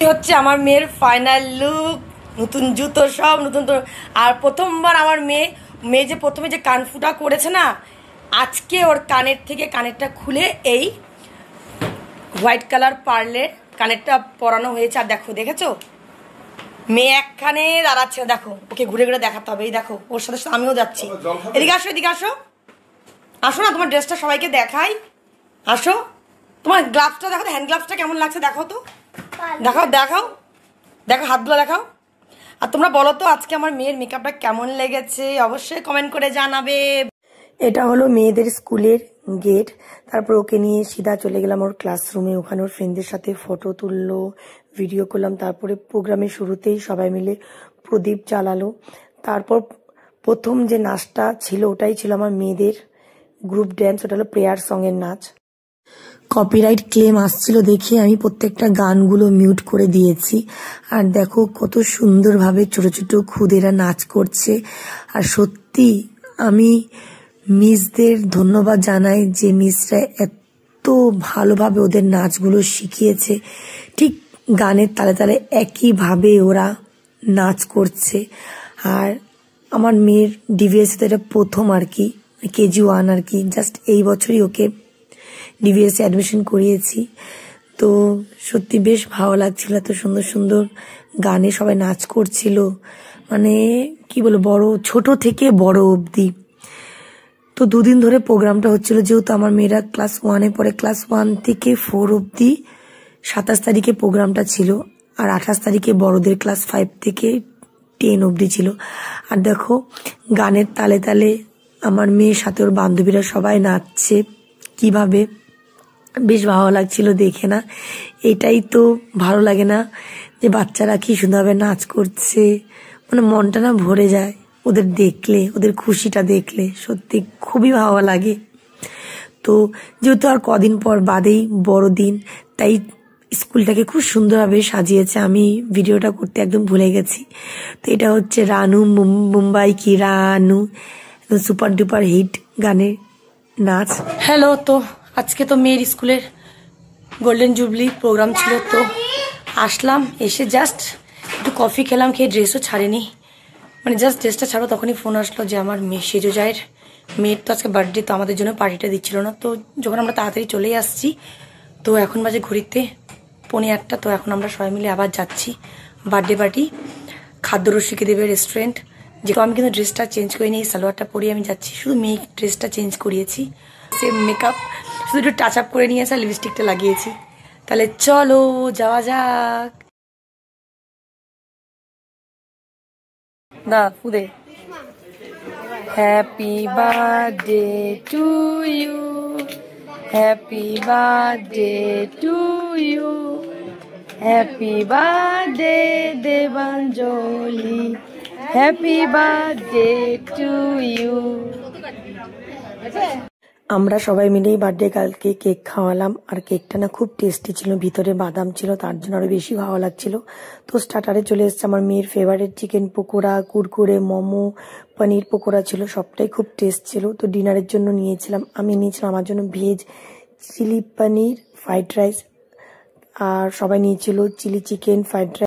হচ্ছে আমার মেয়ের ফাইনাল লুক, নতুন জুতো সব নতুন। আর প্রথমবার আমার মেয়ে যে প্রথমে যে কানফুটা করেছে না, আজকে ওর কানের থেকে কানেরটা খুলে এই হোয়াইট কালার পার্লের কানেরটা পরানো হয়েছে। আর দেখো, দেখেছো মেয়ে একখানে দাঁড়াচ্ছে, দেখো ওকে ঘুরে ঘুরে দেখাতে হবে। এই দেখো ওর সাথে সাথে আমিও যাচ্ছি। এদিকে আসো, এদিকে আসো, আসো না, তোমার ড্রেসটা সবাইকে দেখাই। আসো, তোমার গ্লাভসটা দেখো, হ্যান্ড গ্লাভসটা কেমন লাগছে দেখাও তো, দেখাও দেখাও দেখো, হাতগুলো দেখাও। আর তোমরা বলো তো আজকে আমার মেয়ের মেকআপটা কেমন লেগেছে, অবশ্যই কমেন্ট করে জানাবে। এটা হলো মেয়েদের স্কুলের গেট। তারপর ওকে নিয়ে সিধা চলে গেলাম ওর ক্লাসরুমে। ওখানে ওর ফ্রেন্ডদের সাথে ফটো তুললো, ভিডিও করলাম। তারপরে প্রোগ্রামের শুরুতেই সবাই মিলে প্রদীপ জ্বালালো। তারপর প্রথম যে নাচটা ছিল ওটাই ছিল আমার মেয়েদের গ্রুপ ড্যান্স। ওটা হলো প্রেয়ার সঙ্গের নাচ। কপিরাইট ক্লেম আসছিল দেখে আমি প্রত্যেকটা গানগুলো মিউট করে দিয়েছি। আর দেখো কত সুন্দরভাবে ছোট ছোট খুদেরা নাচ করছে। আর সত্যি আমি মিসদের ধন্যবাদ জানাই যে মিসরা এত ভালোভাবে ওদের নাচগুলো শিখিয়েছে। ঠিক গানের তালে তালে একইভাবে ওরা নাচ করছে। আর আমার মেয়ের ডিভিএস তো এটা প্রথম আর কি, KG1 আর কি, জাস্ট এই বছরই ওকে ডিভিএসে অ্যাডমিশন করিয়েছি। তো সত্যি বেশ ভালো লাগছিল, এত সুন্দর সুন্দর গানে সবাই নাচ করছিল, মানে কি বলবো, বড় ছোট থেকে বড় অবধি। তো দুদিন ধরে প্রোগ্রামটা হচ্ছিল, যেহেতু আমার মেয়েরা ক্লাস 1-এ পড়ে, ক্লাস 1 থেকে 4 অবধি 27 তারিখে প্রোগ্রামটা ছিল। আর 28 তারিখে বড়দের ক্লাস 5 থেকে 10 অবধি ছিল। আর দেখো গানের তালে তালে আমার মেয়ের সাথে ওর বান্ধবীরা সবাই নাচছে কিভাবে, বেশ ভালো লাগছিল দেখে। না এটাই তো ভালো লাগে না, যে বাচ্চারা কি সুন্দরভাবে নাচ করছে, মানে মনটা না ভরে যায় ওদের দেখলে, ওদের খুশিটা দেখলে সত্যি খুবই ভালো লাগে। তো যেহেতু আর কদিন পর বাদেই বড়দিন, তাই স্কুলটাকে খুব সুন্দরভাবে সাজিয়েছে। আমি ভিডিওটা করতে একদম ভুলে গেছি। তো এটা হচ্ছে রানু মুম্বাই কি রানু, সুপার ডুপার হিট গানের নাচ। হ্যালো, তো আজকে তো মেয়ের স্কুলের গোল্ডেন জুবলি প্রোগ্রাম ছিল, তো আসলাম, এসে জাস্ট একটু কফি খেলাম, খেয়ে ড্রেসও ছাড়িনি, মানে জাস্ট ড্রেসটা ছাড়ো তখনই ফোন আসলো যে আমার মেয়ে সেজো জায়ের মেয়ের তো আজকে বার্থডে, তো আমাদের জন্য পার্টিটা দিচ্ছিল না। তো যখন আমরা তাড়াতাড়ি চলেই আসছি, তো এখন বাজে ঘড়িতে 1:45। তো এখন আমরা সবাই মিলে আবার যাচ্ছি বার্থডে পার্টি, খাদ্যরসিকে দেবে রেস্টুরেন্ট। যেহেতু আমি কিন্তু ড্রেসটা চেঞ্জ করে নিই, সালোয়ারটা পরিয়ে আমি যাচ্ছি, শুধু মেয়ে ড্রেসটা চেঞ্জ করিয়েছি, সেম মেকআপ শুধু একটু টাচ আপ করে নিয়েছে, লিপস্টিকটা লাগিয়েছি। তাহলে চলো যাওয়া যাক। দা ফুদে, happy birthday to you, happy birthday to you, happy birthday Debanjali, happy birthday to you. আমরা সবাই মিলেই বার্থডে গার্লকে কেক খাওয়ালাম। আর কেকটা না খুব টেস্টি ছিল, ভিতরে বাদাম ছিল, তার জন্য আরো বেশি ভালো লাগছিল। তো স্টার্টারে চলে এসেছে আমার মেয়ের ফেভারিট চিকেন পকোড়া, কুরকুরে, মোমো, পনির পকোড়া ছিল, সবটাই খুব টেস্ট ছিল। তো ডিনারের জন্য আমি নিয়েছিলাম আমার জন্য ভেজ চিলি পনির ফ্রাইড রাইস, আর সবাই নিয়েছিল চিলি চিকেন ফ্রাইড রাইস।